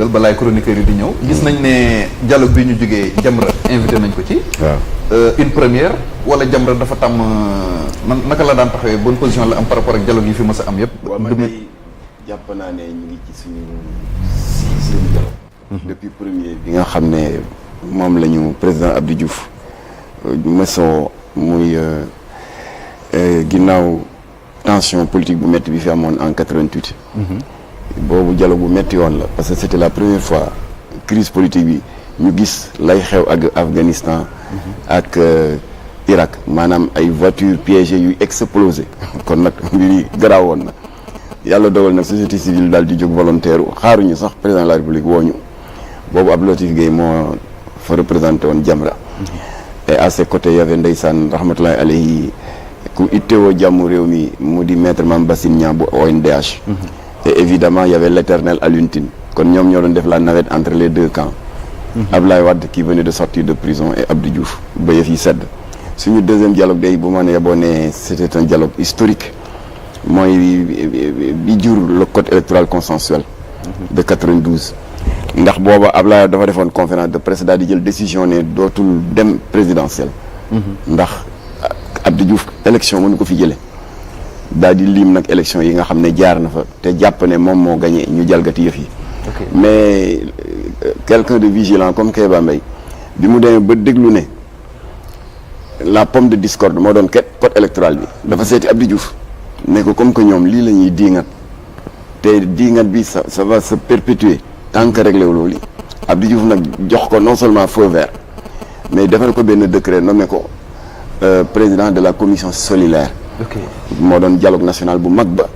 dugal balaay chroniqueur yi di ñëw. gis nañ ne dialogue bi ñu jógee Jamra invité nañ ko ci. waaw une première wala Jamra dafa tàmm naka la daan taxawee bonne position la am par rapport ak dialogue yi fi mës a am yëpp. waaw man de jàpp naa ne ñu ngi ci suñu dialogue. depuis premier bi nga xam ne moom la ñu président Abdou Diouf mësoo muy ginnaaw tension politique bu métti bi fi amoon en 88. boobu dialogue bu métti woon la parce que c'était la première fois crise politique bi ñu gis lay xew ak Afghanistan ak Irak maanaam ay voitures piégées yu explosé kon nag mbiri garaawoon na yàlla dogal nag société civile daal di jóg volontaire xaaruñu sax président de la République wooñu boobu Abdou Latif Gueye moo fa représenté woon Jamra et à ses côtés y avait ndeysaan rahmatullahi alayhi ku ittewoo jàmmu réew mi mu di maître Mame Bassine Niang bu ONDH et évidemment y avait l'éternel Alioune Tine kon ñoom ñoo doon def la navette entre les deux camps Abdoulaye Wade qui venait de sortir de prison et Abdou Diouf ba yëf yi sedd suñu deuxième dialogue day bu ma ne yeboo ne c'était un dialogue historique mooy bi jur le code électoral consensuel de 92 ndax booba Abdoulaye dafa defoon conférence de presse daal di jël décision ne dootul dem présidentielle ndax Abdou Diouf élection mënu ko fi jële daal di lim nag élection yi nga xam ne jaar na fa te jàpp ne moom moo gagné ñu jalgati yëf yi mais quelqu'un de vigilant comme Kéba Mbaye bi mu demee ba déglu ne la pomme de discorde moo doon code électoral bi dafa seeti Abdou Diouf ne ko comme que ñoom lii la ñuy diingat te diingat bi ça va se perpétuer tant que réglé wu loolu Abdou Diouf nag jox ko non seulement feu vert mais defal ko benn décret nommé ko président de la commission solidaire moo doon dialogue national bu mag ba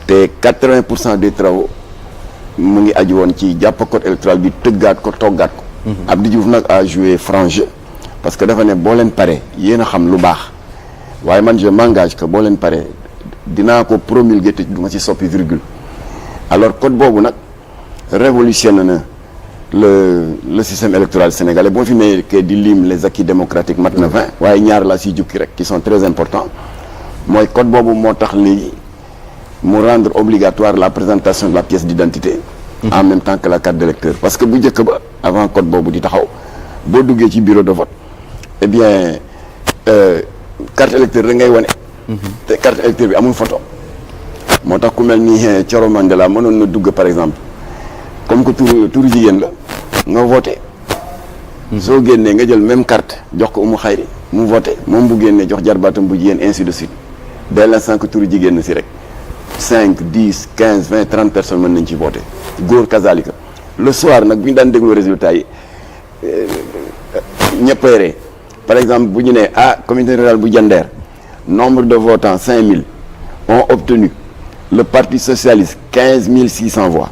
te 80% des travaux mu ngi aju woon ci jàpp code électoral bi tëggaat ko toggaat ko Abdou Diouf nag a joué franc jeu parce que dafa ne boo leen pare yéen a xam lu baax waaye man je m'engage que boo leen pare dinaa ko promulguer te du ma ci soppi virgule alors code boobu nag révolutionné na le système électoral sénégalais boo fi nekkee di lim les acquis démocratiques mat na 20 waaye ñaar laa siy jukki rek qui sont très importants mooy code boobu moo tax léegi mu rendre obligatoire la présentation de la pièce d'identité en même temps que la carte d'électeur parce que bu njëkk ba avant code boobu di taxaw boo duggee ci bureau de vote eh bien carte électeur da ngay wane te carte électeur bi amul photo moo tax ku mel ni Thioro Mandela mënoon na dugg par exemple comme que turu jigéen la nga voté soo génnee nga jël même carte jox ko Umu Xayri mu voté moom bu génnee jox jarbaatam bu jigéen ainsi de suite dès l'instant que turu jigéen na si rek 5 10 15 20 30 personnes mën nañ ci voté góor kazalika le soir nag bu ñu daan déglu résultats yi ñëppay ree par exemple bu ñu nee communauté rurale bu Diender nombre de votants 5000 ont obtenu le parti socialiste 15 600 voix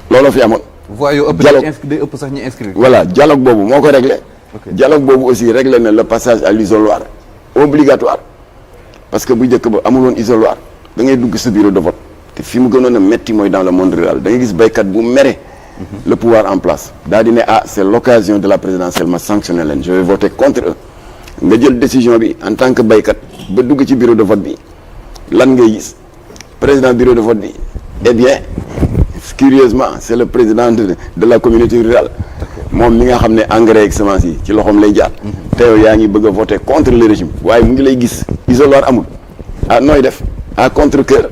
looloo fi amoon voix yu ëpp day ëpp sax ñu inscrire voilà dialogue boobu moo ko réglé dialogue boobu aussi réglé na le passage à l'isoloir obligatoire parce que bu njëkk ba amul woon isoloir da ngay dugg sa bureau de vote te fi mu gënoon a metti mooy dans le monde rural da ngay gis béykat bu mere le pouvoir en place daa di ne c'est l'occasion de la présidentielle ma sanctionné leen je vais voter contre eux nga jël décision bi en tant que béykat ba dugg ci bureau de vote bi lan ngay gis président bureau de vote bi eh bien curieusement c'est le président de la communauté rurale moom mi nga xam ne engrais ak semence yi ci loxoom lay jaar te yow yaa ngi bëgg a voter contre le régime waaye mu ngi lay gis isoloir amul nooy def contre cœur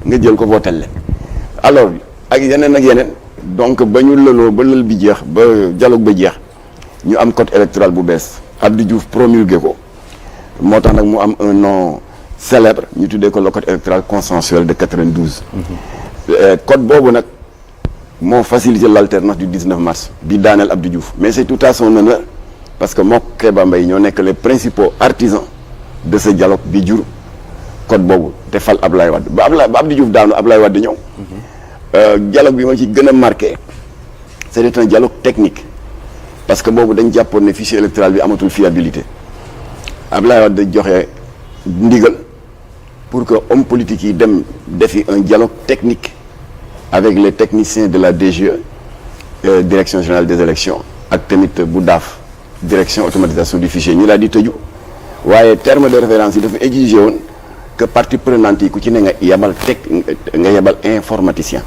nga jël ko votel leen alors ak yeneen donc ba ñu lëloo ba lël bi jeex ba dialogue ba jeex ñu am code électoral bu bees Abdou Diouf promulgué ko moo tax nag mu am un nom célèbre ñu tuddee ko le code électoral consensuel de 92 code boobu nag moo facilité l'alternance du 19 mars bi daaneel Abdou Diouf mais c'est tout à son honneur parce que mook Kéba Mbaye ñoo nekk les principaux artisans de ce dialogue bi jur code boobu te fal Ablaye Wade ba Abdou Diouf daanu Ablaye Wade ñëw dialogue bi ma ci gën a marqué c'était un dialogue technique parce que boobu dañ jàppoon ne fichier électoral bi amatul fiabilité Ablaye Wade joxe ndigal pour que hommes politiques yi dem defi un dialogue technique avec les techniciens de la DGE direction générale des élections ak tamit bu DAF direction automatisation du fichier ñu laa di tëju waaye terme de référence yi dafa exiger woon que partie prenante yi ku ci ne nga yebal informaticien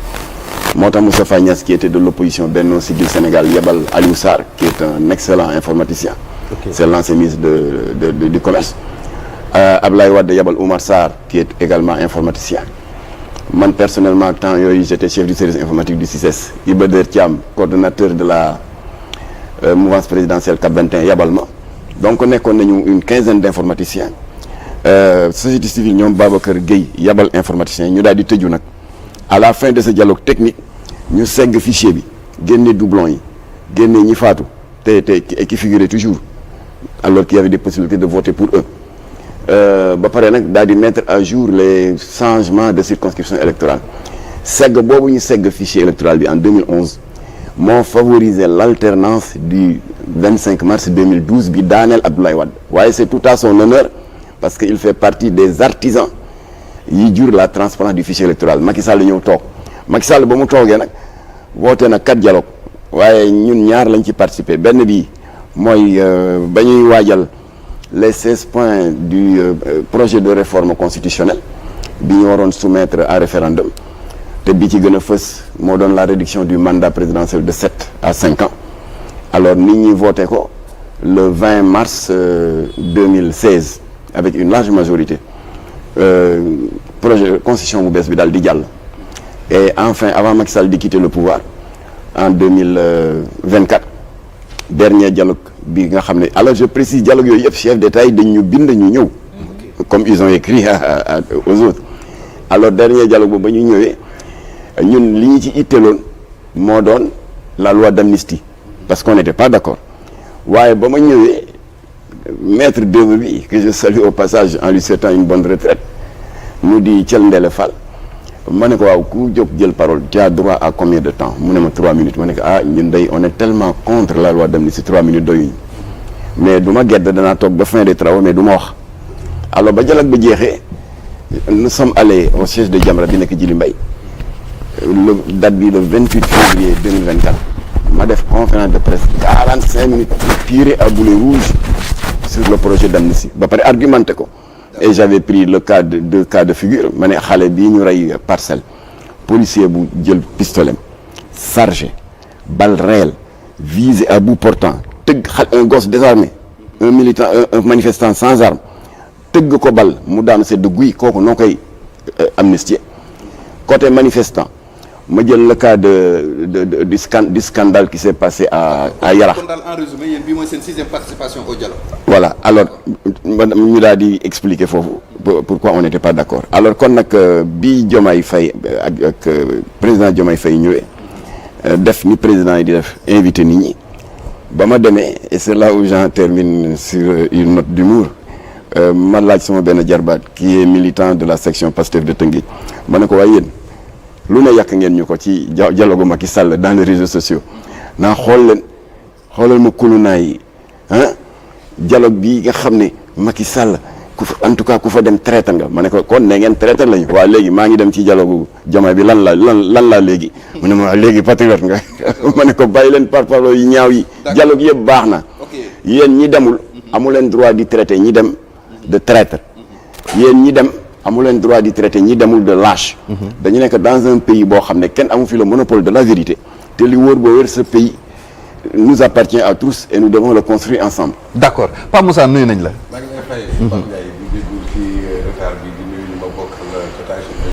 moo tax Moustapha Niasse qui était de l'opposition Benno Siggil Sénégal yebal Aliou Sarr qui est un excellent informaticien. C'est l'ancien ministre du commerce. Ablaye Wade yebal Oumar Sarr qui est également informaticien. Man personnellement temps yooyu j'étais chef du service informatique du CICES. Iba Der Thiam coordonnateur de la mouvance présidentielle Cap 21 yebal ma. Donc nekkoon nañu une quinzaine d'informaticiens. Société civile ñoom Babacar Gueye yebal informaticien ñu daal di tëju nag. À la fin de ce dialogue technique ñu segg fichier bi génne doublons yi génne ñi faatu te qui figurait toujours alors qu'il y avait des possibilités de voter pour eux ba pare nag daal di mettre à jour les changements de circonscription électorale segg boobu ñu segg fichier électoral bi en 2011 moo favorisé l'alternance du 25 mars 2012 bi daaneel Abdoulaye Wade waaye c'est tout à son honneur parce que il fait partie des artisans yi jur la transparence du fichier électoral Macky Sall ñëw toog Macky Sall ba mu toogee nag woote na 4 dialogues waaye ñun ñaar lañ ci participer benn bi mooy ba ñuy waajal les 16 points du projet de réforme constitutionnelle bi ñu waroon soumettre à référendum te bi ci gën a fës moo doon la réduction du mandat présidentiel de 7 à 5 ans alors nit ñi voté ko le 20 mars 2016 avec une large majorité projet constitution bu bees bi daal di jàll et enfin avant Macky Sall di quitter le pouvoir en 2024 dernier dialogue bi nga xam ne alors je précise dialogue yooyu yëpp chef d'État yi dañ ñu bind ñu ñëw comme ils ont écrit aux autres alors dernier dialogue boobu ba ñu ñëwee ñun li ñu ci itteeloon moo doon la loi d'amnistie parce qu'on n'était pas d'accord waaye ba ma ñëwee maître d'œuvre bi que je salue au passage en lui souhaitant une bonne retraite mu di Thiel Ndele Fall ma ne ko waaw ku jóg jël parole tu as droit à combien de temps mu ne ma 3 minutes ma ne ko ñun day on est tellement contre la loi d'amnistie 3 minutes doyuñu mais du ma gedd danaa toog ba fin des travaux mais du ma wax alors ba dialogue ba jeexee nous sommes allés au siège de Jamra bi nekk Djily Mbaye le date bi le 28 février 2024 ma def conférence de presse 45 minutes tiré à boulet rouge sur le projet d'amnistie ba pare argumenté ko et j'avais pris le cas de 2 cas de figure ma ne xale bii ñu rey Parcelles policier bu jël pistolet chargé balle réelle visé à bout portant tëgg un gosse désarmé un militant un manifestant sans arme tëgg ko bal mu daanu sedd guy kooku noo koy amnistier côté manifestant ma jël le cas du scandale qui s'est passé à Yarax. kon daal en résumé yéen bii mooy seen 6e participation au dialogue. voilà alors ñu daal di expliquer foofu pourquoi on n'était pas d'accord alors kon nag bi Diomaye Faye ak président Diomaye Faye ñëwee def ni président yi di def invité nit ñi ba ma demee et c'est là où j'en termine sur une note d'humour ma laaj sama benn jarbaat qui est militant de la section Pastef de Tëngéej ma ne ko waaye yéen lu ne yàq ngeen ñu ko ci dialogue Macky Sall dans les réseaux sociaux naa xoolal ma kulunaa yi dialogue bi nga xam ne Macky Sall en tout cas ku fa dem traité nga ma ne ko kon ne ngeen traité lañu waaw léegi maa ngi dem ci dialogue Diomaye bi lan la léegi mu ne ma léegi patriote nga ma ne ko bàyyi leen parparloo yi ñaaw yi dialogue yëpp baax na yéen ñi demul amu leen droit di traité ñi dem de traître yéen ñi dem amu leen droit di traité ñi demul de lâche dañu nekk dans un pays boo xam ne kenn amu fi le monopole de la vérité te li wóor boo wér ce pays nous appartient à tous et nous devons le construire ensemble. D'accord Pape Moussa nuyu nañ la. maa ngi lay fay.